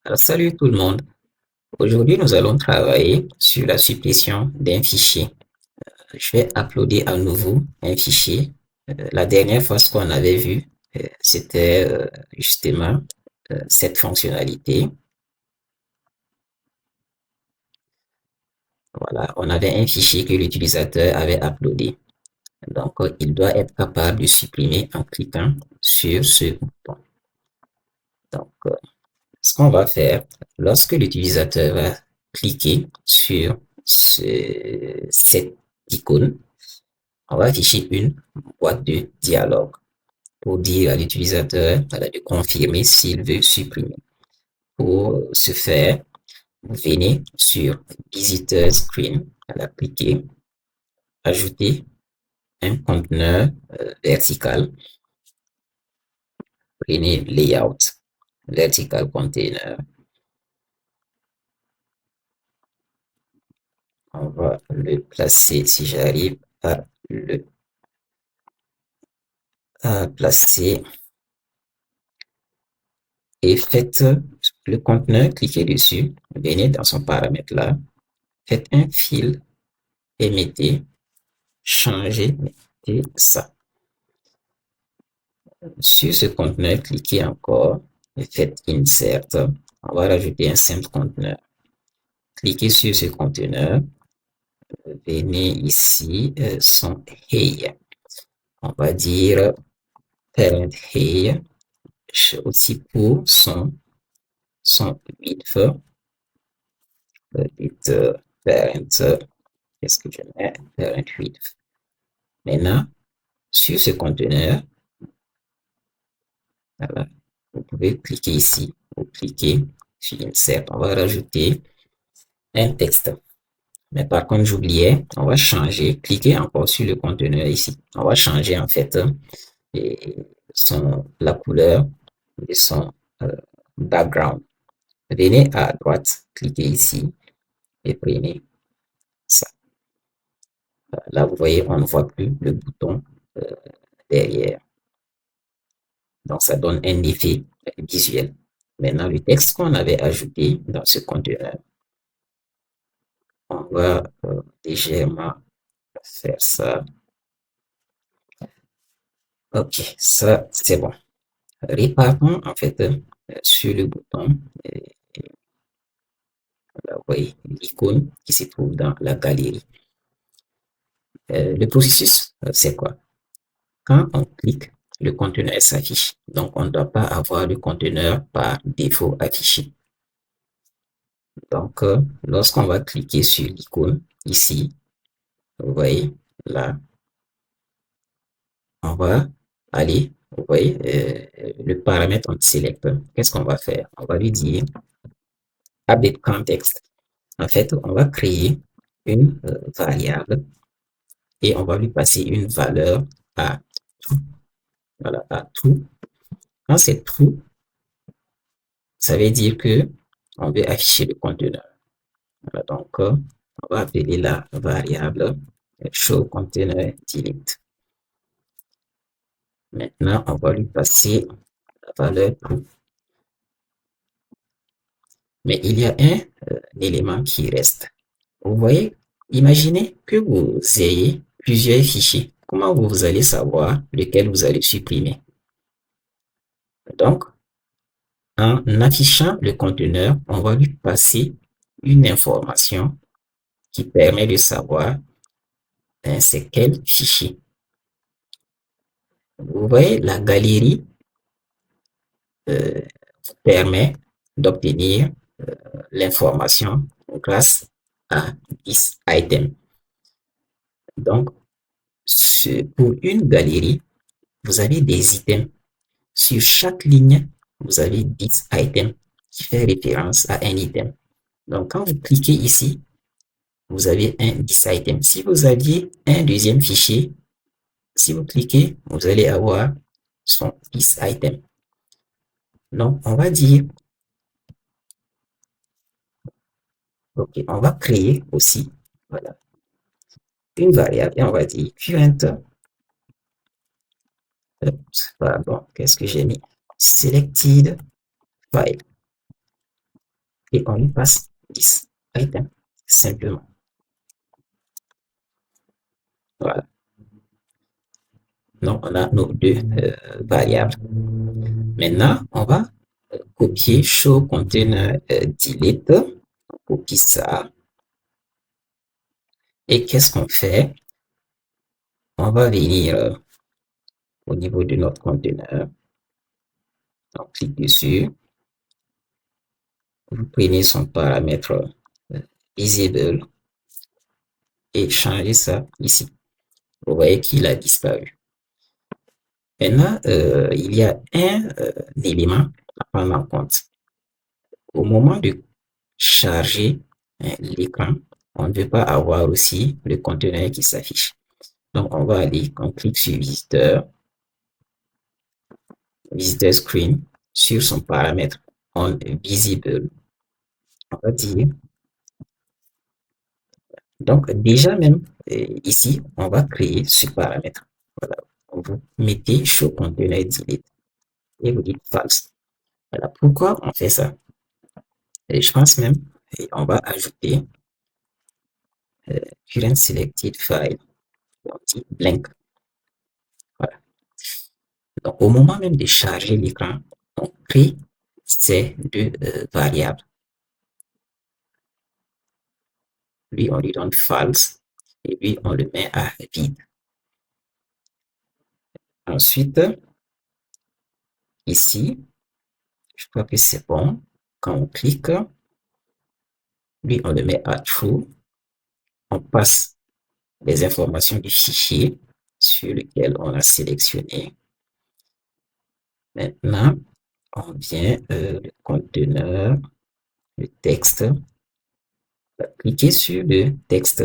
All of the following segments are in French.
Alors, salut tout le monde. Aujourd'hui, nous allons travailler sur la suppression d'un fichier. Je vais uploader à nouveau un fichier. La dernière fois, ce qu'on avait vu, c'était justement cette fonctionnalité. Voilà, on avait un fichier que l'utilisateur avait uploadé. Donc, il doit être capable de supprimer en cliquant sur ce bouton. Donc, ce qu'on va faire, lorsque l'utilisateur va cliquer sur cette icône, on va afficher une boîte de dialogue pour dire à l'utilisateur de confirmer s'il veut supprimer. Pour ce faire, vous venez sur Visitor Screen, à la cliquer, ajouter un conteneur vertical, prenez Layout, Vertical Container, on va le placer, si j'arrive à le placer, et faites le conteneur, cliquez dessus, venez dans son paramètre là, faites un fil et mettez, changez, mettez ça. Sur ce conteneur, cliquez encore et faites Insert. On va rajouter un simple conteneur. Cliquez sur ce conteneur, venez ici, son Hey. On va dire parent Hey, aussi pour son width, parent, qu'est-ce que je mets? Parent width. Maintenant, sur ce conteneur, voilà, vous pouvez cliquer ici, vous cliquez sur Insert. On va rajouter un texte. Mais par contre, j'oubliais, on va changer, cliquez encore sur le conteneur ici. On va changer en fait la couleur de son background. Venez à droite, cliquez ici et prenez ça. Là, vous voyez, on ne voit plus le bouton derrière. Donc, ça donne un effet visuel. Maintenant, le texte qu'on avait ajouté dans ce conteneur, on va légèrement faire ça. Ok, ça, c'est bon. Répartons en fait sur le bouton, vous voyez l'icône qui se trouve dans la galerie. Le processus, c'est quoi? Quand on clique, le conteneur s'affiche. Donc, on ne doit pas avoir le conteneur par défaut affiché. Donc, lorsqu'on va cliquer sur l'icône ici, vous voyez là, on va aller, vous voyez, le paramètre on select. Qu'est-ce qu'on va faire? On va lui dire update context. En fait, on va créer une variable et on va lui passer une valeur à tout. Voilà, à tout. Quand c'est true, ça veut dire que on veut afficher le conteneur. Voilà, donc, on va appeler la variable show container delete. Maintenant, on va lui passer la valeur true. Mais il y a un élément qui reste. Vous voyez, imaginez que vous ayez plusieurs fichiers. Comment vous allez savoir lequel vous allez supprimer? Donc, en affichant le conteneur, on va lui passer une information qui permet de savoir c'est quel fichier. Vous voyez, la galerie vous permet d'obtenir l'information grâce à 10 items. Donc, pour une galerie, vous avez des items. Sur chaque ligne, vous avez 10 items qui fait référence à un item. Donc, quand vous cliquez ici, vous avez un 10 items. Si vous aviez un deuxième fichier, si vous cliquez, vous allez avoir son 10 items. Donc, on va dire, ok, on va créer aussi, voilà, une variable et on va dire current, pardon, qu'est-ce que j'ai mis? Selected file. et on lui passe 10 items, simplement. Voilà. Donc, on a nos deux variables. Maintenant, on va copier show container delete. On copie ça. Et qu'est-ce qu'on fait? On va venir au niveau de notre conteneur. On clique dessus. Vous prenez son paramètre visible et changez ça ici. Vous voyez qu'il a disparu. Maintenant, il y a un élément à prendre en compte. Au moment de charger l'écran, on ne veut pas avoir aussi le conteneur qui s'affiche. Donc, on va aller, on clique sur visiteur, visiteur screen, sur son paramètre on visible. On va dire, donc déjà même ici, on va créer ce paramètre. Voilà, vous mettez show container delete et vous dites false. Voilà, pourquoi on fait ça? Et je pense même, et on va ajouter current selected file, on dit blank. Voilà. Donc, au moment même de charger l'écran, on crée ces deux variables. Lui, on lui donne false et lui, on le met à vide. Ensuite, ici, je crois que c'est bon. Quand on clique, lui, on le met à true. On passe les informations du fichier sur lequel on a sélectionné. Maintenant, on vient le conteneur, le texte. On va cliquer sur le texte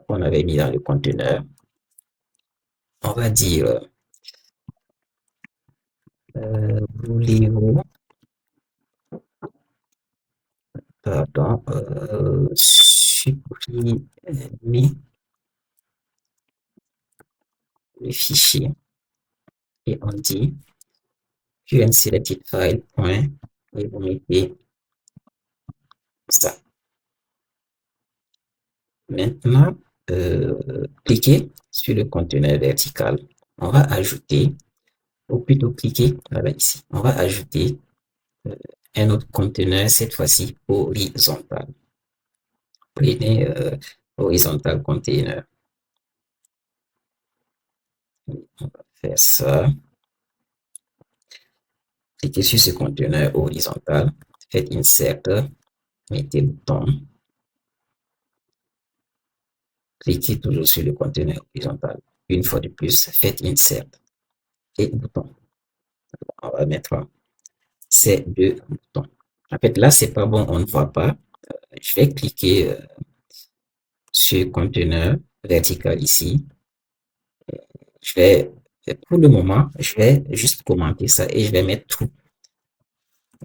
qu'on avait mis dans le conteneur. On va dire voulez-vous supprimer le fichier et on dit current selected file point et vous mettez ça. Maintenant, cliquez sur le conteneur vertical. On va ajouter, ou plutôt cliquer voilà, ici. On va ajouter un autre conteneur, cette fois-ci horizontal. Prenez horizontal container. On va faire ça. Cliquez sur ce conteneur horizontal. Faites insert. Mettez bouton. Cliquez toujours sur le conteneur horizontal. Une fois de plus, faites insert et bouton. On va mettre ces deux boutons. En fait, là, c'est pas bon, on ne voit pas. Je vais cliquer sur le conteneur vertical ici. Je vais, pour le moment, je vais juste commenter ça et je vais mettre tout.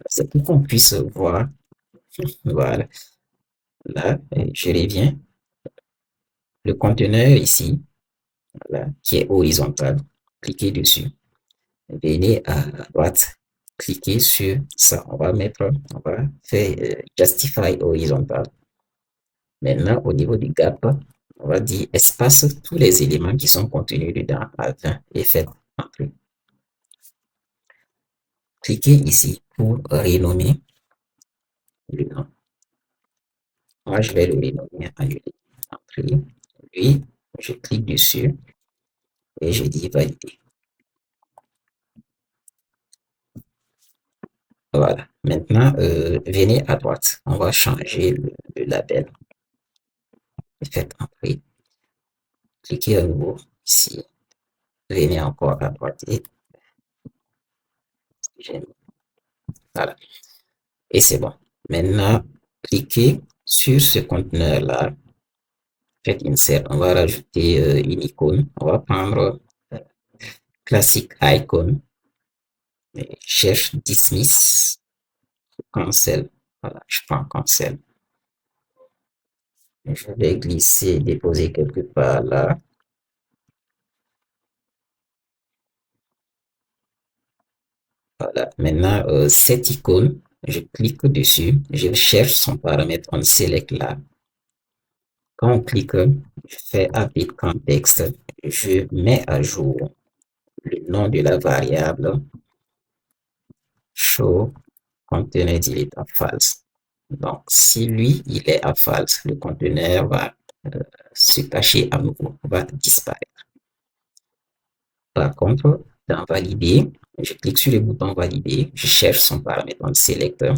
C'est pour qu'on puisse voir. Voilà. Là, je reviens. Le conteneur ici, voilà, qui est horizontal. Cliquez dessus. Venez à droite. Cliquez sur ça. On va faire justify horizontal. Maintenant, au niveau du gap, on va dire espace tous les éléments qui sont contenus dedans à 20 et faites entrer. Cliquez ici pour renommer le nom. Moi, je vais le renommer à entrée. Lui, je clique dessus et je dis valider. Voilà. Maintenant, venez à droite. On va changer le label. Faites entrer. Cliquez à nouveau ici. Venez encore à droite et voilà. Et c'est bon. Maintenant, cliquez sur ce conteneur-là. Faites insert. On va rajouter une icône. On va prendre classic icon. Et cherche dismiss. Cancel. Voilà, je prends cancel. Je vais glisser, déposer quelque part là. Voilà. Maintenant, cette icône, je clique dessus, je cherche son paramètre, on select là. Quand on clique, je fais update context, je mets à jour le nom de la variable show container delete à false. Donc, si lui, il est à false, le conteneur va se cacher à nouveau, va disparaître. Par contre, dans valider, je clique sur le bouton valider, je cherche son paramètre en sélecteur.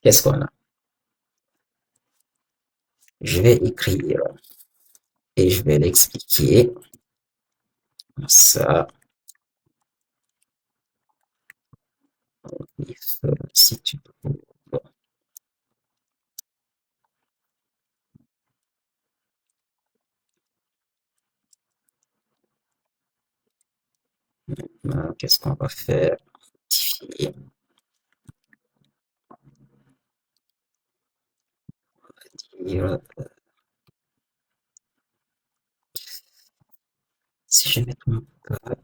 Qu'est-ce qu'on a? Je vais écrire et je vais l'expliquer. Ça, if, si tu trouves qu'est-ce qu'on va faire? Modifier. Dire, si je mets mon code,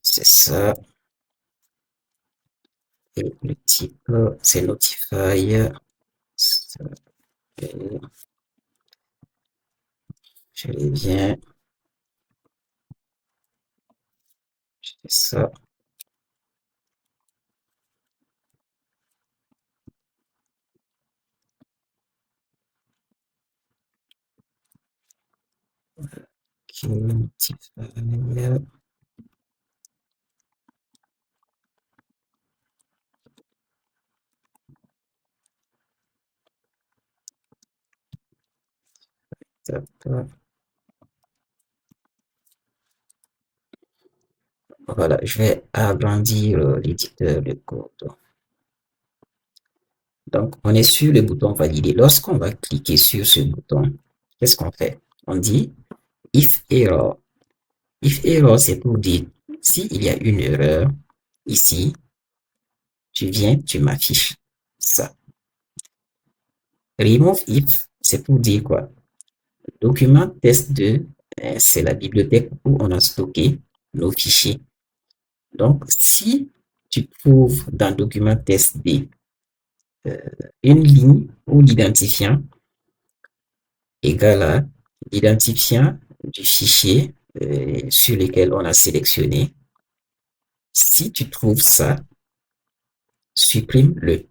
c'est ça. Et le type, c'est Notify. Je les viens. Je fais ça. Ok, Notify. Voilà, je vais agrandir l'éditeur de code. Donc, on est sur le bouton valider. Lorsqu'on va cliquer sur ce bouton, qu'est-ce qu'on fait? On dit if error. If error, c'est pour dire s'il y a une erreur ici, tu viens, tu m'affiches ça. Remove if, c'est pour dire quoi? Document test2, c'est la bibliothèque où on a stocké nos fichiers. Donc, si tu trouves dans document test2 une ligne où l'identifiant égale à l'identifiant du fichier sur lequel on a sélectionné, si tu trouves ça, supprime-le.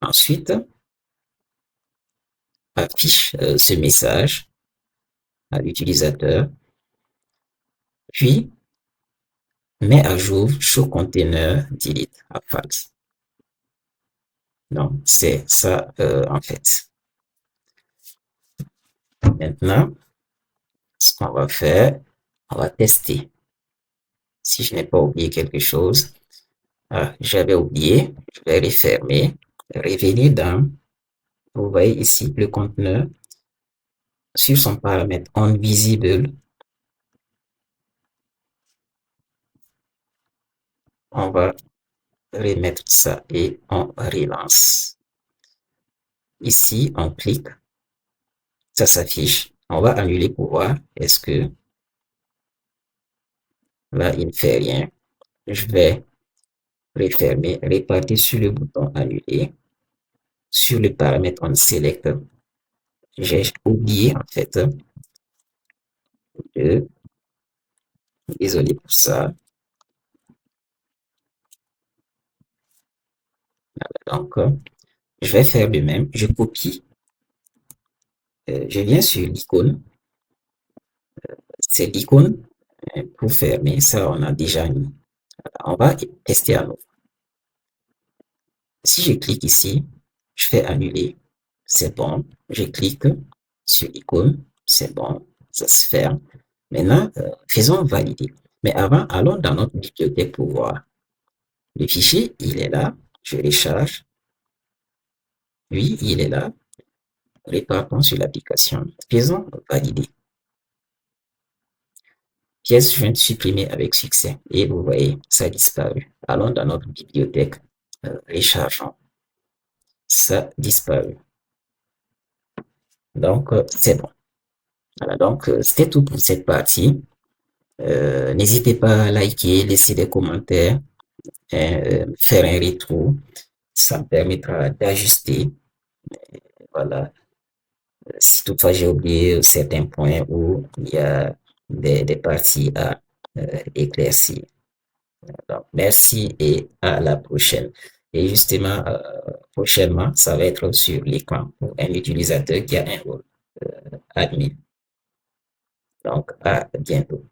Ensuite, affiche ce message à l'utilisateur, puis mets à jour show container delete à false. Donc, c'est ça en fait. Maintenant, ce qu'on va faire, on va tester. Si je n'ai pas oublié quelque chose, j'avais oublié, je vais refermer, revenir dans, vous voyez ici, le conteneur sur son paramètre onVisible, on va remettre ça et on relance. Ici, on clique, ça s'affiche. On va annuler pour voir est-ce que là, il ne fait rien. Je vais refermer, repartir sur le bouton annuler. Sur le paramètre on select, j'ai oublié en fait de, désolé pour ça. Donc, je vais faire de même. Je copie. Je viens sur l'icône. C'est l'icône pour fermer. Ça, on a déjà mis. On va tester à nouveau. Si je clique ici, je fais annuler. C'est bon. Je clique sur l'icône. C'est bon. Ça se ferme. Maintenant, faisons valider. Mais avant, allons dans notre bibliothèque pour voir. Le fichier, il est là. Je recharge. Oui, il est là. Repartons sur l'application. Faisons valider. Pièce jointe supprimée avec succès. Et vous voyez, ça a disparu. Allons dans notre bibliothèque. Rechargeons. Ça a disparu. Donc, c'est bon. Voilà, donc, c'était tout pour cette partie. N'hésitez pas à liker, laisser des commentaires, faire un retour. Ça me permettra d'ajuster. Voilà. Si toutefois j'ai oublié certains points où il y a des parties à éclaircir. Donc, merci et à la prochaine. Et justement, prochainement, ça va être sur l'écran pour un utilisateur qui a un rôle admin. Donc, à bientôt.